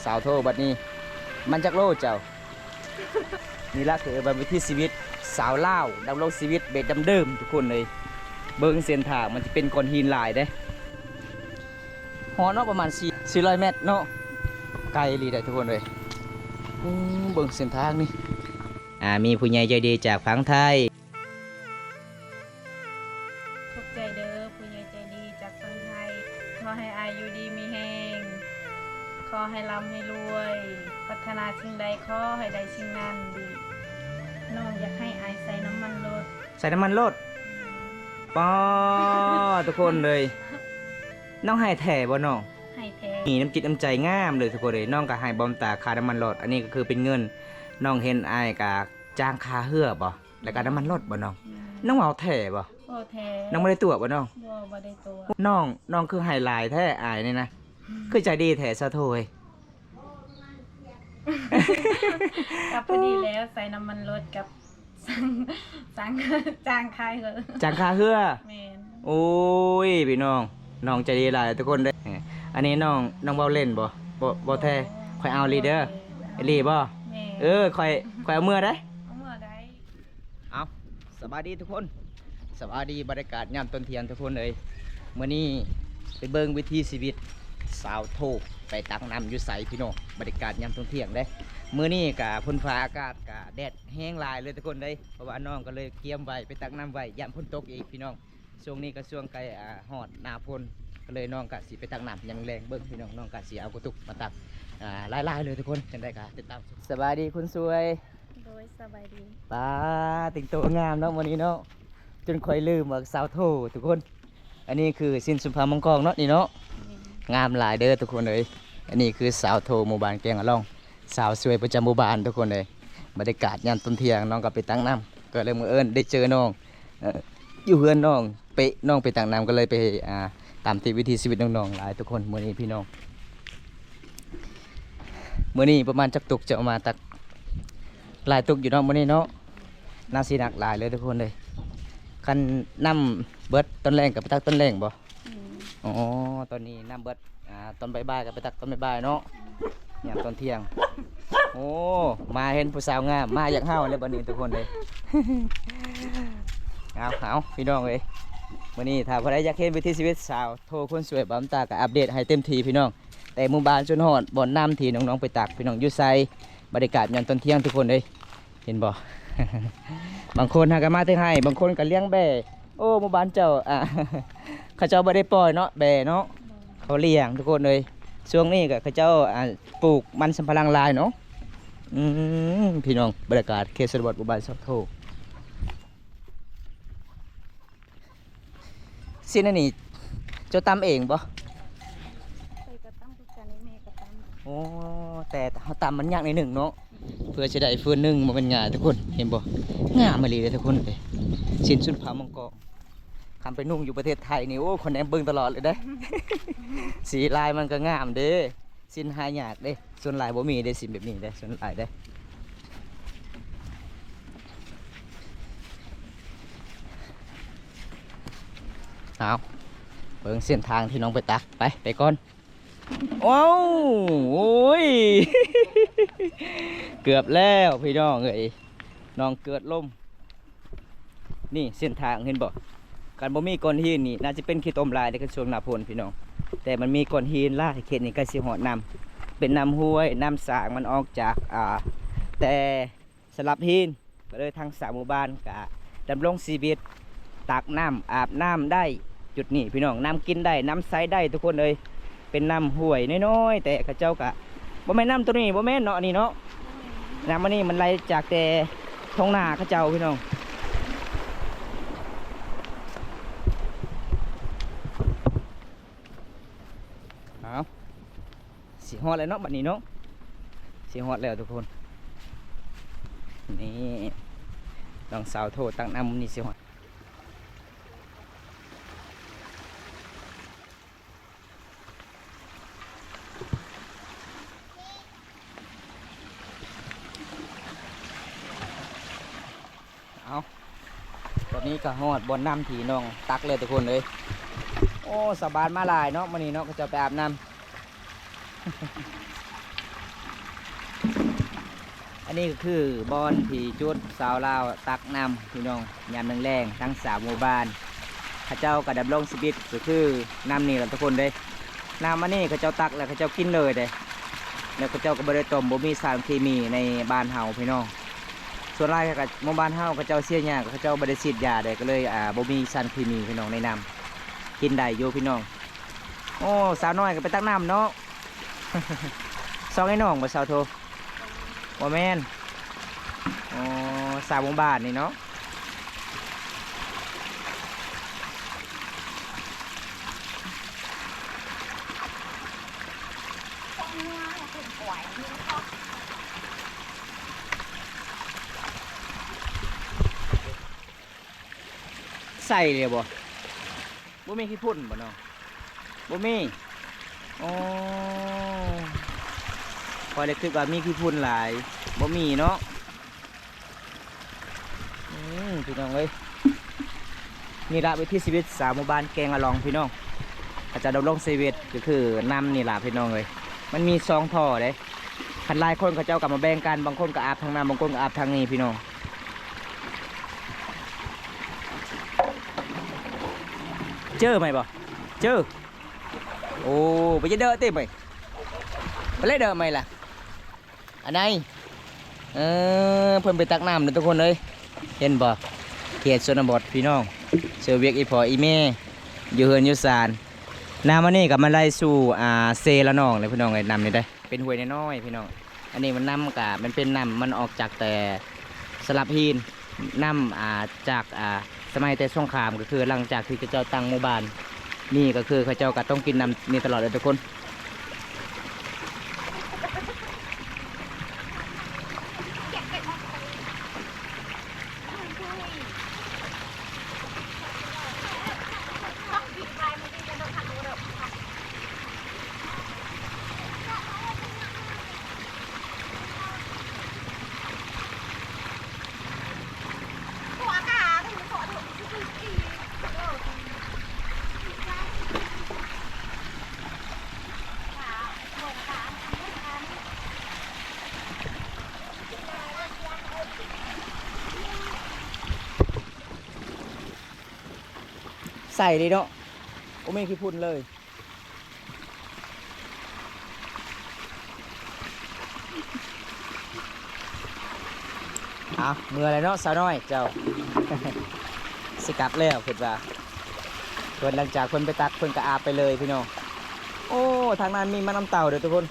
สาวโทบัดนี้มันจักโลเจ้านี่ละคือบัดวิถีชีวิตสาวลาวดำรงชีวิตแบบเดิมๆทุกคนเลยเบิ่งเส้นทางมันจะเป็นก้อนหินหลายเด้ฮอดเนาะประมาณ400 เมตรเนาะไกลลีได้ทุกคนเลยเบิ่งเส้นทางนี่มีผู้ใหญ่ใจดีจากฝั่งไทยขอบใจเด้อผู้ใหญ่ใจดีจากฝั่งไทยขอให้อายุดีมีแห้งขอให้ร่ำให้รวยพัฒนาสิ่งใดขอให้ได้สิ่งนั้นดีน้องอยากให้อายใส่น้ำมันรถใส่น้ำมันรถป้อทุกคนเลยน้องให้แถบ่น้องให้แท้มีน้ำจิตน้ำใจงามเลยทุกคนเลยน้องก็ให้บอมตาค่าน้ำมันรถอันนี้ก็คือเป็นเงินน้องเห็นอายกับจ้างค่าเหือบ่แล้วก็น้ำมันรถบ่น้องน้องเอาแถบ่แท้น้องไม่ได้ตัวบ่น้องบ่ได้ตัวน้องคือไฮไลท์แท้อายนี่นะคือใจดีแท้ซะโถยกับพอดีแล้วใส่น้ำมันรถกับสั่งจางคายเหรอจ้างค่าเหือแม่นโอ้ยพี่น้องใจดีหลายทุกคนเด้อันนี้น้องเบาเล่นบ่แท้ค่อยเอาลีเด้อลีบ่ค่อยเอาเมื่อได้เอาเมื่อได้เอาสบายดีทุกคนสบายดีบรรยากาศยามต้นเทียนทุกคนเลยมื้อนี้ไปเบิ่งวิถีชีวิตสาวโทไปตักน้ำอยู่ใสพี่น้องบรรยากาศยามต้นเที่ยงเด้มื้อนี้กับฝนฟ้าอากาศกับแดดแห้งหลายเลยทุกคนเลยเพราะว่าน้องก็เลยเตรียมไว้ไปตักน้ำไว้ยามฝนตกอีกพี่น้องช่วงนี้ก็ช่วงใกล้ฮอดหน้าฝนก็เลยน้องกะสิไปตักน้ำยังแรงเบิ่งพี่น้องกะสิเอากระตุกมาตักหลายๆเลยทุกคนจังได้กะติดตามสบายดีคุณสวยโดยสบายดีป้าติงโตงามเนาะวันนี้เนาะจนค่อยลืมว่าสาวโททุกคนอันนี้คือสินสุภามังกรเนาะนี่เนาะงามหลายเด้อทุกคนเลยอันนี้คือสาวโทหมู่บ้านแกงอะล่องสาวสวยประจำหมู่บ้านทุกคนเลยบรรยากาศยามต้นเที่ยงน้องก็ไปตั้งน้ำก็เลยมื้อเอิญได้เจอน้องอยู่เฮือนน้องไปน้องไปตั้งน้ำก็เลยไปตามที่วิถีชีวิตน้องๆหลายทุกคนมื้อนี้พี่น้องมื้อนี้ประมาณจักตุกจะเอามาตักหลายตุกอยู่เนาะมื้อนี้เนาะน่าสิหนักหลายเลยทุกคนเลยคันน้ำเบิดต้นแรงกับไปตักต้นแรงบ่อ๋อตอนนี้น้ำเบิดตอนบ่ายๆกับไปตักตอนบ่ายๆเนาะอย่างตอนเที่ยงโอ้มาเห็นผู้สาวงามมาอยากเฮาเลยบัดนี้ทุกคนเลยเอาพี่น้องเลยวันนี้ถ้าใครอยากเห็นวิถีชีวิตสาวโทคนสวยบำตาก็อัปเดตให้เต็มทีพี่น้องแต่หมู่บ้านจนหอดบ่อนน้ำทีน้องๆไปตักพี่น้องอยู่ไซบรรยากาศยามตอนเที่ยงทุกคนเลยเห็นบ่ บางคนหากมาถึงให้บางคนก็เลี้ยงแบะโอ้หมู่บ้านเจ้าเขาเจ้าบ่ได้ปล่อยเนาะแบะเนาะเขาเลี้ยงทุกคนเลยช่วงนี้ก็เขาเจ้าปลูกมันสำปะหลังลายเนาะพี่น้องบรรยากาศเขตชนบทหมู่บ้านสาวโทสิ่งนี้เจ้าตำเองปะไปกระตั้มทุกการแม่กระตั้มโอ้แต่เขาตำมันยากในหนึ่งเนาะเพื่อจะได้เฟื่องหนึ่งมาเป็นงานทุกคนเห็นบ่งามมาเลยทุกคนเลยสินสุดผามังกรคำไปนุ่งอยู่ประเทศไทยนี่โอ้คนแอมเบิ่งตลอดเลยได้ สีลายมันก็งามเด้สินหายากเด้ส่วนลายบ่มีเด้สินแบบนี้เด้ส่วนลายเด้เอาเบิ่งเส้นทางที่น้องไปตักไปก่อนว้าวโอ้ย เกือบแล้วพี่น้องเอ้ยน้องเกิดล่มนี่เส้นทางเห็นบ่การบ่มีก้อนหินนี่น่าจะเป็นขี้ต้มลายในกระทรวงนาพลพี่น้องแต่มันมีก้อนหินลายเขตนี้ก็สิหอดน้ำเป็นน้ำห้วยน้ำสางมันออกจากแต่สลับหินก็เลยทางสามหมู่บ้านก็ดำรงชีวิตตักน้ำอาบน้ำได้จุดนี้พี่น้องน้ำกินได้น้ำใสได้ทุกคนเลยเป็นน้ำห้วยน้อยๆแต่ข้าเจ้ากะบ่แม่นน้ำตัวนี้บ่แม่นเนาะอันนี้เนาะน้ำมันนี่มันไหลจากแต่ท้องนาข้าเจ้าพี่น้องเอาสีฮอดแล้วเนาะบัดนี้เนาะสีฮอดแล้วทุกคนนี่น้องสาวโทรตั้งน้ำนี่สีฮอดเอาตอนนี้ก็ฮอดบนน้ำถีน้องตักเลยทุกคนเลยโอ้สบายมาลายเนาะมันนี่เนาะก็จะไปอาบน้ำ อันนี้ก็คือบอนที่จุดสาวลาวตักน้ำพี่น้องยามแรงๆทั้งสามหมู่บ้านข้าเจ้ากระดับลงชีวิตก็คือน้ำนี่แหละทุกคนเด้น้ำมันนี่ข้าเจ้าตักแล้วข้าเจ้ากินเลยเด้แล้วข้าเจ้าก็บริต้มบ่มีสารเคมีในบ้านเฮาพี่น้องส่วนไรกับหมู่บ้านเฮาข้าเจ้าเสียหญ้าข้าเจ้าบริฉีดยาเด้ก็เลยบ่มีสารเคมีพี่น้องในน้ำกินได้อยู่พี่น้องโอ้สาวน้อยก็ไปตักน้ำเนาะ ซองไอ้น้องบ่สาวโทบ่แม่นอ๋อสามหมู่บ้านนี่เนาะใส่เลยบ่มีขี้พุ่นบ่เนาะบ่มีอ๋อพอได้คิดว่ามีขี้พุ่นหลายบ่มีเนาะพี่น้องเอ้ยนี่ละวิถีชีวิตสาวหมู่บ้านแกงอะลองพี่น้องอาจจะดำรงชีวิตก็คือน้ำนี่ละพี่น้องเลยมันมีสองท่อเลยคันหลายคนเขาเจ้ากลับมาแบ่งกันบางคนก็อาบทางน้ำบางคนก็อาบทางนี้พี่น้องเจอไหมบ่เจอโอ้ไปจะเด้อเต้ไหมไปเลยเด้อไหมล่ะอันไหนเพิ่นไปตักน้ำเลยทุกคนเลยเห็นบ่เขตชนบทพี่น้องเชื่อเวียกอีพออีเม่อยู่เฮือนอยู่ศาลน้ำมันนี่กับมันไล่สู่เซละน้องเลยพี่น้องเลยน้ำนี่ได้เป็นห้วยน้อยๆพี่น้องอันนี้มันน้ำกับมันเป็นน้ำมันออกจากแต่สลับฮีนน้ำจากสมัยแต่สงครามก็คือหลังจากที่เจ้าตั้งหมู่บ้านนี่ก็คือเขาเจ้าก็ต้องกินน้ำนี่ตลอดเลยทุกคนใส่เลยเนาะโอ้ไม่ขี้พุ่นเลยเมื่อไรเนาะสาวน้อยเจ้า สิกลับแล้วเพิ่นว่าเพิ่นหลังจากเพิ่นไปตักเพิ่นก็อาบไปเลยพี่น้องโอ้ทางนั้นมีมันน้ำเต่าเด้อทุกคน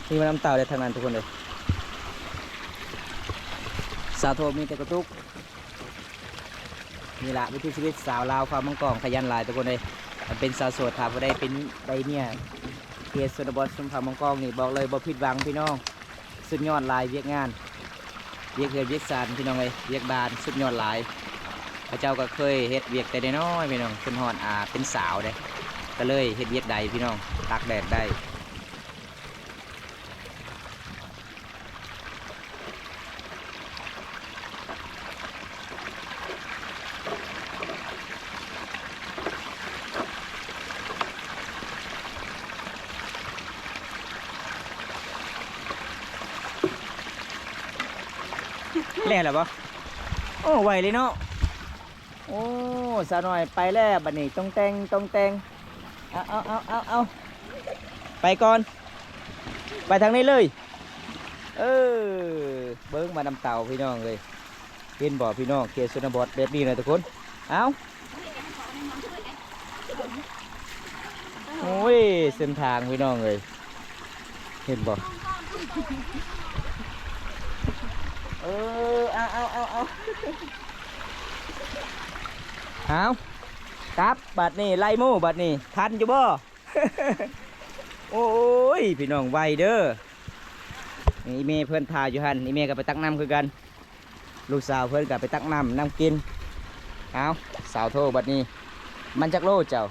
มีมันน้ำเต่าเด้อทางนั้นทุกคนเลยสาวโทมีแต่กระตุกนี่ละวิถีชีวิตสาวลาวความมังกรขยันหลายทุกคนเลยมันเป็นสาวโสดถามว่าได้เป็นได้เนี่ยเขตชนบทชุมพรมังกรนี่บอกเลยบ่ผิดหวังพี่น้องสุดยอดหลายเวียกงานเวียกเฮือนเวียกสานพี่น้องเลยเวียกบานสุดยอดหลายพระเจ้าก็เคยเฮ็ดเวียกแต่น้อยพี่น้องจนฮอดเป็นสาวเลยก็เลยเฮ็ดเวียกใดพี่น้องตากแดดได้แล้วเหรอปะโอ้ไหวเลยเนาะโอ้สาวหน่อยไปแล้วบัดนี้ต้องแต่งเอาไปก่อนไปทางนี้เลยเบิ้งมานำเต่าพี่น้องเลยเห็นบ่พี่น้องเขตชนบทแบบนี้เลยทุกคนเอาโอ้ยเส้นทางพี่น้องเลยเห็นบ่เอาครับบัดนี้ไล่หมู่บัดนี้ทันอยู่บ่ โอ้ยพี่น้องไวเด้อนี่เมย์เพื่อนทาอยู่หันนี่เมย์ก็ไปตักน้ำคือกันลูกสาวเพื่อนก็ไปตักน้ำกินเอาสาวโทบัดนี้มันจักโลเจ้า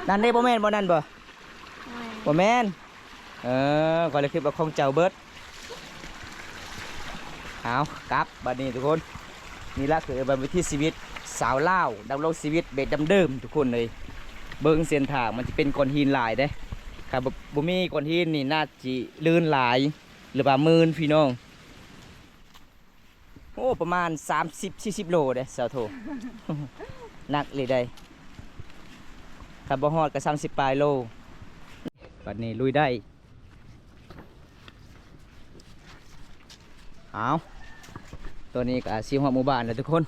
นั่นได้บ่แม่นบ่นั่นบ่แม่นก็เลยคิดว่าของเจ้าเบิดเอาครับบัดนี้ทุกคนนี่ละคือบันวิถีชีวิตสาวลาวดำรงชีวิตเบ็ดเดิมทุกคนเลยเบิ้งเส้นทางมันจะเป็นก้อนหินหลายเด้ครับบ่มีก้อนหินนี่น่าจะลื่นหลายหรือว่ามืนพี่น้อง โอ้ประมาณ30-40 โลเด้สาวโท หนักเลยได้ถ้าบ่ฮอดก็30ปลายโลบัดนี้ลุยได้เอาตัวนี้ก็สิฮอดหมู่บ้านแล้วทุกคน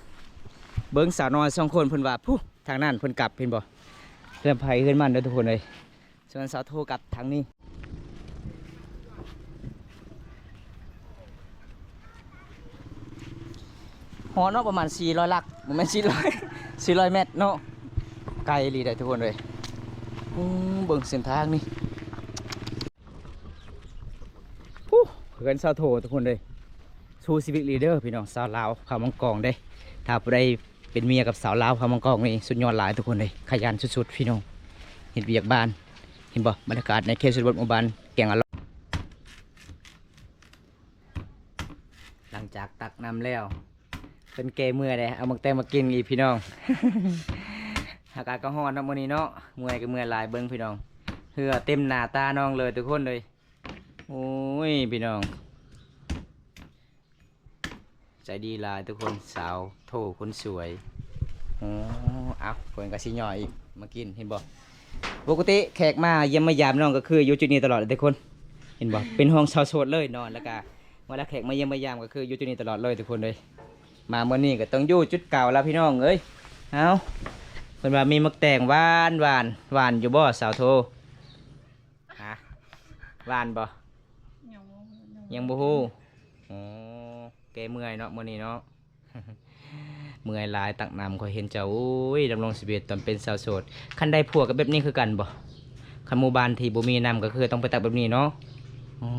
เบิ่งสาวน้อย2คนเพิ่นว่าผู้ทางนั้นเพิ่นกลับเห็นบ่เพื่อนไผเพื่อนมันเด้อทุกคนเลยส่วนสาวโทกลับทางนี้ฮอดเนาะประมาณ400ลักบ่แม่น400 400 เมตรเนาะไกลอีหลีได้ทุกคนเลยเบิ่งเส้นทางนี่เพื่อนสาวโททุกคนเลยสู้ชีวิตลีเดอร์พี่น้องสาวลาวพามังกรได้ถ้าผู้ใดเป็นเมียกับสาวลาวพามังกรนี่สุดยอดหลายทุกคนเลยขยันสุดๆพี่น้องเห็นเวียกบ้านเห็นบ่บรรยากาศในเขตชนบทหมู่บ้านแก่งอร่อยหลังจากตักน้ำแล้วเป็นเกเมื่อยเลยเอามักแตงมากินอีกพี่น้อง อากาศก็ร้อนเนาะมื้อนี้เนาะเมื่อยก็เมื่อยหลายเบิ่งพี่น้องเหือเต็มหน้าตาน้องเลยทุกคนเลยโอ้ยพี่น้องใจดีหลายทุกคนสาวโทคนสวยโอ้เอาเพิ่นก็สิย่ออีกมากินเห็นบ่ปกติแขกมาเยี่ยมมายามน้องก็คืออยู่จุดนี้ตลอดเลยทุกคนเห็นบ่เป็นห้องชาวโสดเลยนอนแล้วก็เวลาแขกมาเยี่ยมมายามก็คืออยู่จุดนี้ตลอดเลยทุกคนเลยมาเมื่อนี้ก็ต้องอยู่จุดเก่าแล้วพี่น้องเอ้ยเอาเพิ่นว่ามีมักแตงหวานหวานหวานอยู่บ่สาวโทฮะหวานบ่ยังบ่ฮู้อ๋อแกเมื่อยเนาะมื้อนี้เนาะ เมื่อยหลายตักน้ำข่อยเห็นเจ้าโอ้ยดำรงชีวิตตอนเป็นสาวโสดคันได้ผัวก็แบบนี้คือกันบ่คันหมู่บ้านที่บ่มีน้ำก็คือต้องไปตักแบบนี้เนาะอ๋อ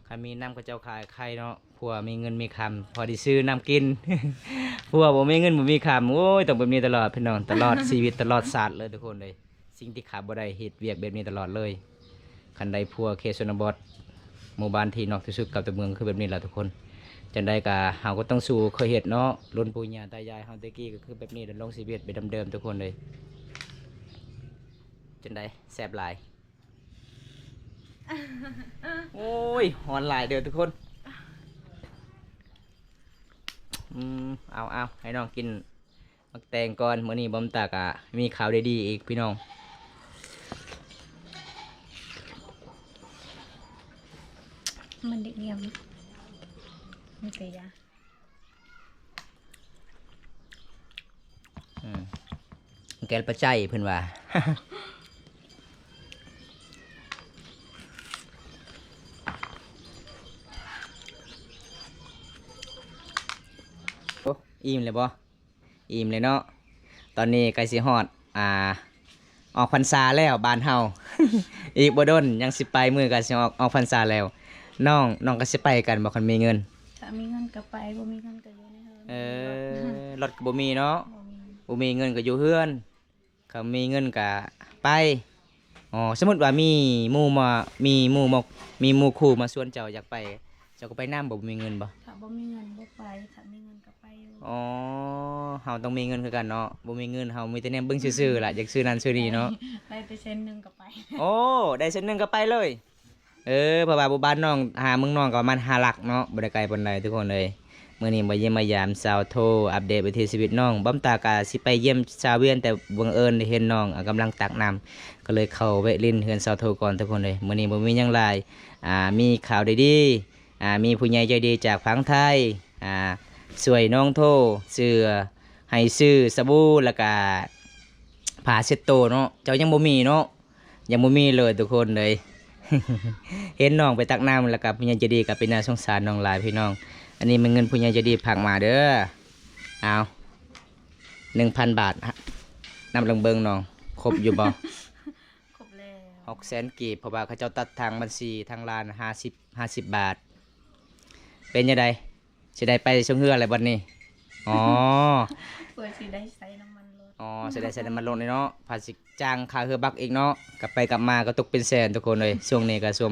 คันมีน้ำก็เจ้าขายไข่เนาะผัวมีเงินมีคำพอได้ซื้อน้ำกิน ผัวบ่มีเงินบ่มีคำโอ้ยต้องแบบนี้ตลอดพี่น้องตลอด ชีวิตตลอดศาสตร์เลยทุกคนเลยสิ่งที่ขาดบ่ได้เฮ็ดเวียกแบบนี้ตลอดเลยคันได้ผัวเขตชนบทหมู่บ้านที่นอกที่สุดกับตัวเมืองคือแบบนี้แหละทุกคนจังได้กะเฮาก็ต้องสู้เคยเห็ดเนาะรุ่นปู่ย่าตายายเฮาตะกี้ก็คือแบบนี้ดำรงชีวิตไปเดิมๆทุกคนเลยจังได้แซ่บหลาย โอ้ยหอนหลายเด้อทุกคนเอาให้น้องกินมักแตงก่อนมื้อนี้บ่มตากะมีข่าวดีๆอีกพี่น้องมันเด็กเรียมไม่เสีย แกลปะใจเพิ่นว่า โอ้อิ่มเลยบ่อิ่มเลยเนาะตอนนี้ใกล้สิฮอดออกพรรษาแล้วบ้านเฮา อีกบ่ดนยังสิไปมื้อก็สิออกพรรษาแล้วน้องก็สิไปกันบ่คันมีเงิน ถ้ามีเงินก็ไปบ่มีเงินก็อยู่ในเฮือน รถก็บ่มีเนาะ บ่มี บ่มีเงินก็อยู่เฮือนเขามีเงินก็ไปอ๋อสมมุติว่ามีหมู่มามีหมู่คู่มาชวนเจ้าอยากไปเจ้าก็ไปนำบ่มีเงินบ่ ถ้าบ่มีเงินบ่ไปถ้ามีเงินก็ไปอยู่ อ๋อเฮาต้องมีเงินคือกันเนาะบ่มีเงินเฮามีแต่แนมเบิ่งซื่อๆล่ะอยากซื้อนั่นซื้อนี่เนาะ ได้ไปเซ็นหนึงก็ไป โอ้ได้เส้นหนึงก็ไปเลยเพราะว่าบ้านน้องหาเมืองน้องก็ประมาณ5หลักเนาะบ่ได้ไกลปานใดทุกคนเลยมื้อนี้มาเยี่ยมมายามสาวโทอัปเดตวิถีชีวิตน้องบ่มตากะสิไปเยี่ยมชาวเวียนแต่บังเอิญได้เห็นน้องกำลังตักน้ำก็เลยเข้าแวะลิ้นเฮือนสาวโทก่อนทุกคนเลยมื้อนี้บ่มีหยังหลายมีข่าวดีๆมีผู้ใหญ่ใจดีจากฝั่งไทยช่วยน้องโทให้ซื้อสบู่แล้วก็ผ้าเช็ดโตวเนาะเจ้ายังบ่มีเนาะยังบ่มีเลยทุกคนเลย เห็นน้องไปตักน้ำแล้วก็ผู้ใหญ่ใจดีก็เป็นน่าสงสารน้องหลายพี่น้องอันนี้เป็นเงินผู้ใหญ่ใจดีผากมาเด้อเอา 1,000 บาทนำลงเบิงน้องครบอยู่บ่ ครบแล้ว 600,000 กีบเพราะว่าเขาเจ้าตัดทางบัญชีทางร้าน50บาทเป็นยังไงสิได้ไปชงเฮืออะไรบัดนี้อ๋อ เพื่อสิได้ใส่น้ำมันรถ อ๋อสิได้ใส่น้ำมันลงเลยเนาะภาษีจ้างค่าเฮือบักอีกเนาะกลับไปกลับมาก็ตกเป็นแสนทุกคนเลยช่วงนี้ก็ช่วง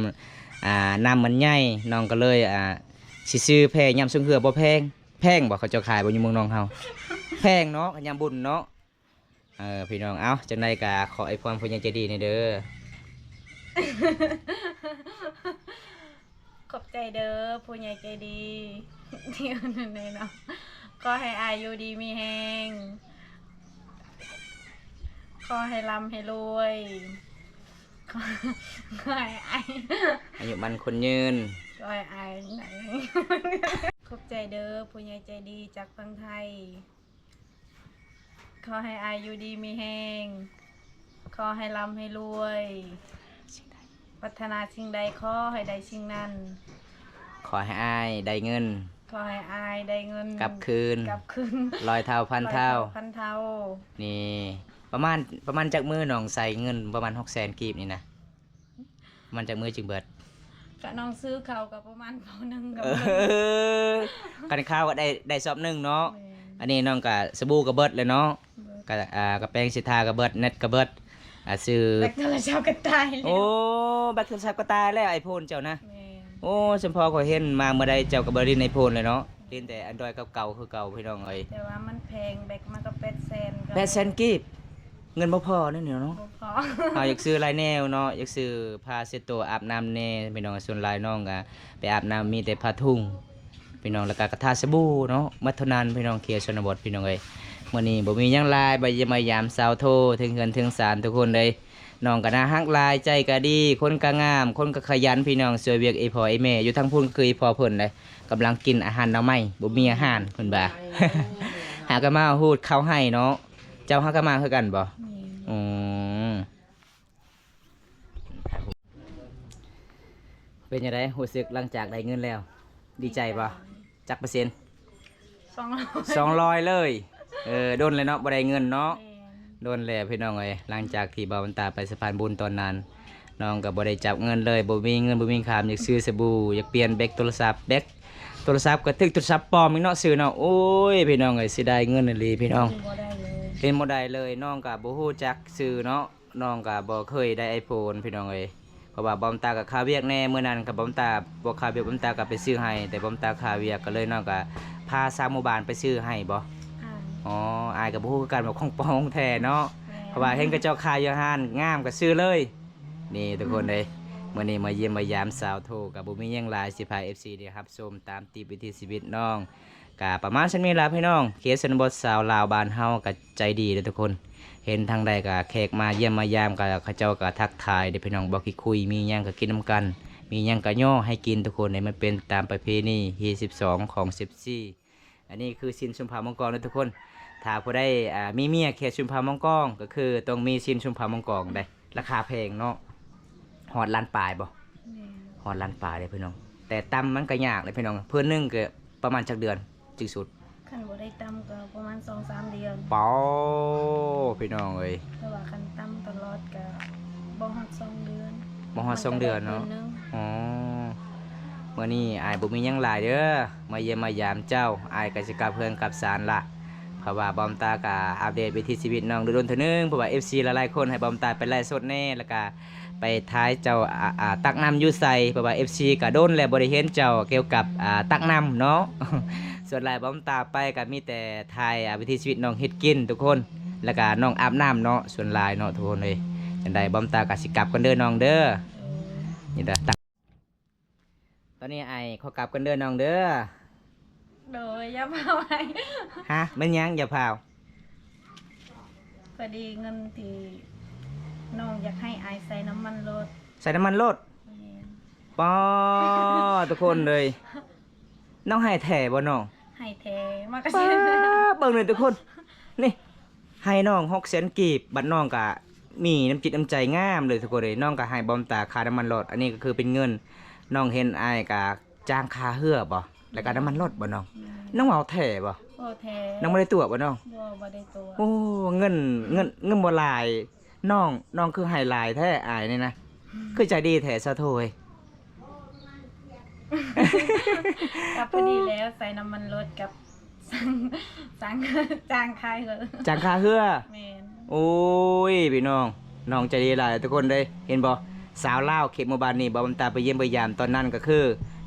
น้ำมันใหญ่น้องก็เลยสิซื้อแพงยำชงเฮือบ่แพงบ่เขาเจ้าขายบ่อยู่เมืองน้องเฮาแพงเนาะยำบุญเนาะพี่น้องเอ้าจังได๋ก็ขอไอ้พรผู้ใหญ่ใจดีนี่เด้อ ขอบใจเด้อผู้ใหญ่ใจดีที่อันนั้นเลยเนาะขอให้อายุดีมีแฮงขอให้ร่ำให้รวยขอขอให้อาย อายุมันคนยืน ขอให้อายไหนขอบใจเด้อผู้ใหญ่ใจดีจากฝั่งไทยขอให้อายุดีมีแฮงขอให้ร่ำให้รวยปรารถนาสิ่งใดขอให้ได้สิ่งนั้น ขอให้อายได้เงิน ขอให้อายได้เงิน กลับคืน กลับคืน ร้อยเท่าพันเท่า พันเท่า นี่ประมาณจากมือน้องใส่เงินประมาณ600,000กีบนี่นะมันจากมือจึงเบิด กะน้องซื้อเขาวกับประมาณเขาหนึงกับ เออกันข้าวก็ได้ซอบหนึงเนาะ แม่น อันนี้น้องก็สบู่ก็เบิดเลยเนาะ เบิด ก็แป้งสิทาก็เบิดเน็ตก็เบิดซื้อ แบกโทรศัพท์ก็ตายแล้ว โอ้แบตโทรศัพท์ก็ตายแล้วไอโฟนเจ้านะ แม่น โอ้สมพอก็เห็นมาเมื่อใดเจ้าก็บ่ได้ในโฟนเลยเนาะเล่นแต่ Android เก่าๆคือเก่าพี่น้องเอ้ย แต่ว่ามันแพงแบกมันก็800,000ก็ 800,000กีบเงินบ่พอนี่เนาะ บ่พอ เอาอยากซื้อหลายแนวเนาะอยากซื้อผ้าเช็ดตัวอาบน้ำแน่พี่น้องส่วนหลายน้องก็ไปอาบน้ำมีแต่ผ้าทุ่งพี่น้องแล้วก็กระทาสบู่เนาะมัเท่านั้นพี่น้องเขียชนบทพี่น้องเอ้ยมื้อนี้บ่มีหยังหลายใบยามายามสาวโทถึงเงินถึงศาลทุกคนเลยน้องก็น่าฮักหลายใจก็ดีคนก็งามคนก็ขยันพี่น้องช่วยเวียกไอ้พ่อไอ้แม่อยู่ทั้งพุ่นก็คือไอ้พ่อเพิ่นเลยกำลังกินอาหารหน่อไม้บ่มีอาหารเพิ่นบ่า หากนมาฮูดเข้าให้เนาะเจ้าหากนมาคือกันบ่ แม่น อืมเป็นยังไงรู้สึกหลังจากได้เงินแล้ว ดีใจปะจักเปอร์เซ็นต์ 200 200เลยโดนเลยเนาะบ่ได้เงินเนาะ แม่น โดนแล้วพี่น้องเอ้ยหลังจากที่บ่าวมันตาไปสะพานบุญตอนนั้นน้องก็บ่ได้จับเงินเลยบ่มีเงินบ่มีคามอยากซื้อสบู่อยากเปลี่ยนแบตโทรศัพท์แบตโทรศัพท์ก็ถึกโทรศัพท์ปลอมอีกเนาะซื้อเนาะโอ้ยพี่น้องเอ้ยสิได้เงินอีหลีพี่น้อง บ่ได้เลย เล่นบ่ได้เลยน้องก็บ่ฮู้จักชื่อเนาะน้องก็บ่เคยได้ iPhone พี่น้องเอ้ยเพราะว่าบอมตากับคาเวียกแน่มื้อนั้นกับบอมตาบ่คาเวียกบอมตาก็ไปซื้อให้แต่บอมตาคาเวียกก็เลยน้องก็พาสามหมู่บ้านไปซื้อให้บ่ อ่าน อ๋ออายก็บ่ฮู้คือกันว่าของปลอมของแท้เนาะ แม่น เพราะว่าเห็นกระเจ้าขายอยู่ห้านงามก็ซื้อเลย นี่ทุกคนเด้มื้อนี้มาเยี่ยมมายามสาวโทก็บ่มีหยังหลายสิพา FC เด้ครับชมตามติดวิถีชีวิตน้องก็ประมาณซั่นนี้ล่ะพี่น้องเคสชนบทสาวลาวบ้านเฮาก็ใจดีเด้อทุกคน เห็นทางใดก็แขกมาเยี่ยมมายามก็เขาเจ้าก็ทักทายเด้อพี่น้องบอกขี้คุยมีหยังก็กินน้ำกัน มีหยังก็ย่อให้กินทุกคนเนี่ยมันเป็นตามประเพณีที่12ของ14อันนี้คือสินชุมพามังกรนะทุกคนถ้าผู้ได้มีเมียเขตชุมพามังกรก็คือต้องมีสินชุมพามังกรได้ราคาแพงเนาะหอดล้านปลายบ่ แม่น หอดล้านปลายเลยพี่น้องแต่ตั้มมันก็ยากเลยพี่น้องเพื่อนนึงก็ประมาณจักเดือนจึงสุด คันบ่ได้ต่ำก็ประมาณ 2-3 เดือน เป๋าพี่น้องเอ้ย แต่ว่าคันต่ำตลอดก็บ่ฮอด2 เดือน บ่ฮอด2 เดือนเนาะ มัก็ได้ดือหง อ๋อเมื่อนี้อายบ่มีหยังหลายเด้อมาเยี่ยมมายามเจ้าอายก็สิกลับเพื่อนกลับศาลละเพราะว่าบอมตาก็อัปเดตวิถีชีวิตน้องโดนๆเทื่อนึงเพราะว่า FC หลายๆคนให้บอมตาไปไล่สดแน่แล้วก็ไปท้ายเจ้าตักน้ำอยู่ใส่เพราะว่า FC ก็โดนแล้วบ่ได้เห็นเจ้าเกี่ยวกับตักน้ำเนาะ ส่วนหลายบอมตาไปก็มีแต่ถ่ายวิถีชีวิตน้องเฮ็ดกินทุกคนแล้วก็น้องอาบน้ำเนาะส่วนหลายเนาะทุกคนเลยจังไดบอมตาก็สิกลับกันเด้อน้องเด้อ นี่เด้อตอนนี้ไอ้ขอกลับกันเด้อน้องเด้อ โดยอย่ามาไว้ ฮะมันยังอย่าพาว พอดีเงินที่น้องอยากให้อายใส่น้ำมันรถ ใส่น้ำมันรถ แม่น ปอทุกคนเลย น้องให้แถ่บ่น้อง ให้แท้มากระ ป้า เซ็น เบิ่งเลยทุกคน นี่ให้น้อง600,000กีบบัดน้องก็มีน้ำจิตน้ำใจงามเลยทุกคนเลยน้องก็ให้บอมตาค่าน้ำมันรถอันนี้ก็คือเป็นเงินน้องเห็นไอ้ายก็จ้างค่าเหือบ่แล้วก็น้ำมันรถบ่น้องน้องเอาแถ่บ่ บ่แท้ น้องบ่ได้ตัวบ่น้อง บ่ได้ตัว โอ้เงินบ่หลายน้องคือไฮไลท์แท้อายนี่นะคือใจดีแท้ซะโถย กับพอดีแล้วใส่น้ำมันรถกับสั่งจางคายเหอะ จังค่าเฮือ แม่น โอ้ยพี่น้องใจดีหลายทุกคนเลยเห็นบ่สาวลาวเขตหมู่บ้านนี่บ่บำตาไปเยี่ยมไปยามตอนนั้นก็คือ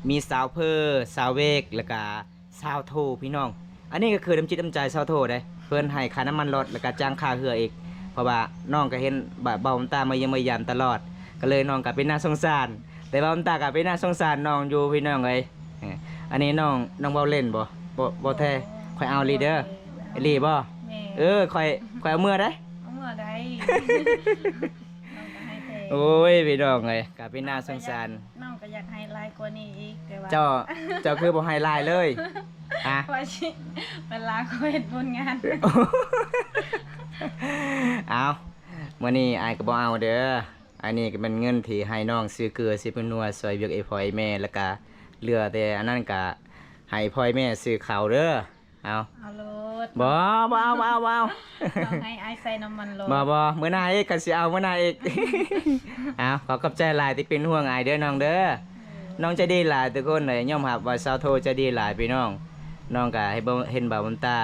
มีสาวเพอสาวเวกแล้วก็สาวโทพี่น้อง อันนี้ก็คือน้ำจิตน้ำใจสาวโทเด้เพิ่นให้ค่าน้ำมันรถแล้วก็จ้างค่าเฮืออีกเพราะว่าน้องก็เห็นบ่บำตามาเยี่ยมไปยามตลอด ก็เลยน้องก็เป็นน่าสงสาร แต่ว่ามันตากะเป็นน่าสงสารน้องอยู่พี่น้องเอ้ยอันนี้น้องเว้าเล่นบ่แท้ข่อยเอาลีเด้อไอ้ลีบ่ แม่ ข่อยเอาเมื่อได้ เอาเมื่อใดน้องก็ให้แท้ โอ้ยพี่น้องเอ้ยกะเป็นน่าสงสาร น้องก็อยากให้หลายกว่านี้อีกแต่ว่า เจ้าคือบ่ให้ลายเลยฮะ ว่าสิเวลาเขาเฮ็ดผลงาน เอามื้อนี้อ้ายก็บ่เอาเด้ออันนี้ก็เป็นเงินที่ให้น้องซื้อเกลือซื้อเป็นนัวซอยเวียกไอ้พ่อไอ้แม่แล้วก็เหลือแต่อันนั้นก็ให้พ่อไอ้แม่ซื้อข้าวเด้อเอา เอาโลด บ่เอา ต้องให้อายใส่น้ำมันโลด บ่มื้อหน้าอีกก็สิเอามื้อหน้าอีก เอาขอขอบใจหลายที่เป็นห่วงอ้ายเด้อน้องเด้อน้องใจะดีหลายทุกคนเลยยอมรับว่าสาวโทใจะดีหลายพี่น้องน้องก็ให้เห็นบ่าวบุญตา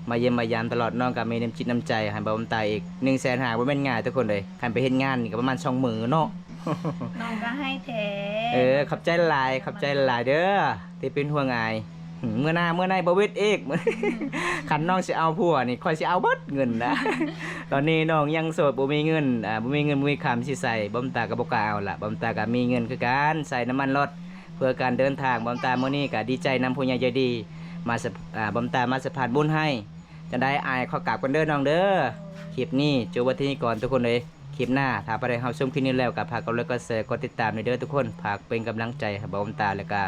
มาเยี่ยมมายามตลอดน้องก็มีน้ำจิตน้ำใจให้บ่าวบุญตาอีก 100,000บ่แม่นง่ายทุกคนเลยคันไปเฮ็ดงานนี่ก็ประมาณ2มื้อเนาะ น้องก็ให้แท้ ขอบใจหลายขอบใจหลายเด้อที่เป็นห่วงอ้ายเมื่อหน้าบ่เวทอีก คันน้องสิเอาผัวนี่ค่อยสิเอาเบิดเงินนะ ตอนนี้น้องยังโสดบ่มีเงินบ่มีคำสิใส่บ่มตาก็บ่กล้าเอาล่ะบ่มตาก็มีเงินคือกันใส่น้ำมันรถเพื่อการเดินทางบ่มตามื้อนี้ก็ดีใจนำผู้ใหญ่ใจดีมาบ่มตามาสะพานบุญให้จะได้อายขอกราบกันเด้อน้องเด้อคลิปนี้จบไว้ที่นี่ก่อนทุกคนเลยคลิปหน้าถ้าไปได้เฮาชมคลิปนี้แล้วก็ฝากกดไลค์กดแชร์กดติดตามในเด้อทุกคนฝากเป็นกำลังใจให้บ่มตาแล้วก็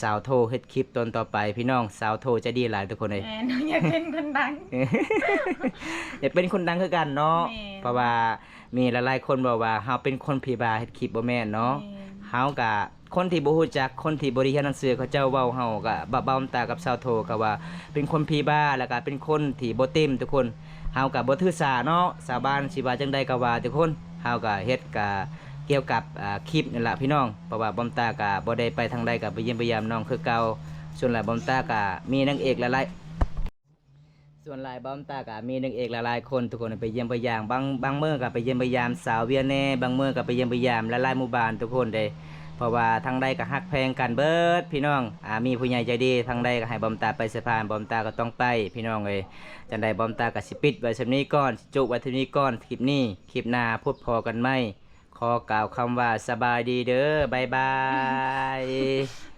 สาวโทเฮ็ดคลิปตอนต่อไปพี่น้องสาวโทใจะดีหลายทุกคนเลย แม่น้องอยากเป็นคนดัง อยากเป็นคนดังคือกันเนาะ แม่น เพราะว่ามีหลายๆคนบอกว่าเฮาเป็นคนผีบาเฮ็ดคลิปบ่แม่นเนาะ เฮาก็คนที่บ่ฮู้จักคนที่บ่ได้เรียนหนังสือเขาเจ้าเว้าเฮาก็เบาๆตากับชาวโทก็ว่าเป็นคนผีบ้าแล้วก็เป็นคนที่บ่เต็มทุกคนเฮาก็บ่ถือสาเนาะชาวบ้านสิว่าจังใดก็ว่าทุกคนเฮาก็เฮ็ดก็เกี่ยวกับคลิปนี่ล่ะพี่น้องเพราะว่าบอมตาก็บ่ได้ไปทางใดก็ไปเยี่ยมพยายามน้องคือเก่าส่วนหลายบอมตาก็มีนางเอกหลายๆ ส่วนหลายบอมตาก็มีนางเอกหลายๆคนทุกคนไปเยี่ยมไปยามบางมื้อก็ไปเยี่ยมไปยามสาวเวียแน่บางมื้อก็ไปเยี่ยมไปยามหลายๆหมู่บ้านทุกคนเด้เพราะว่าทางใดก็ฮักแพงกันเบิดพี่น้องมีผู้ใหญ่ใจดีทางใดก็ให้บอมตาไปสะพานบอมตาก็ต้องไปพี่น้องเอ้ยจังใดบอมตาก็สิปิดไว้ส่ำนี้ก่อนสิจุไว้เท่านี้ก่อนคลิปนี้คลิปหน้าพบพอกันไหมขอกล่าวคำว่าสบายดีเด้อบ๊ายบาย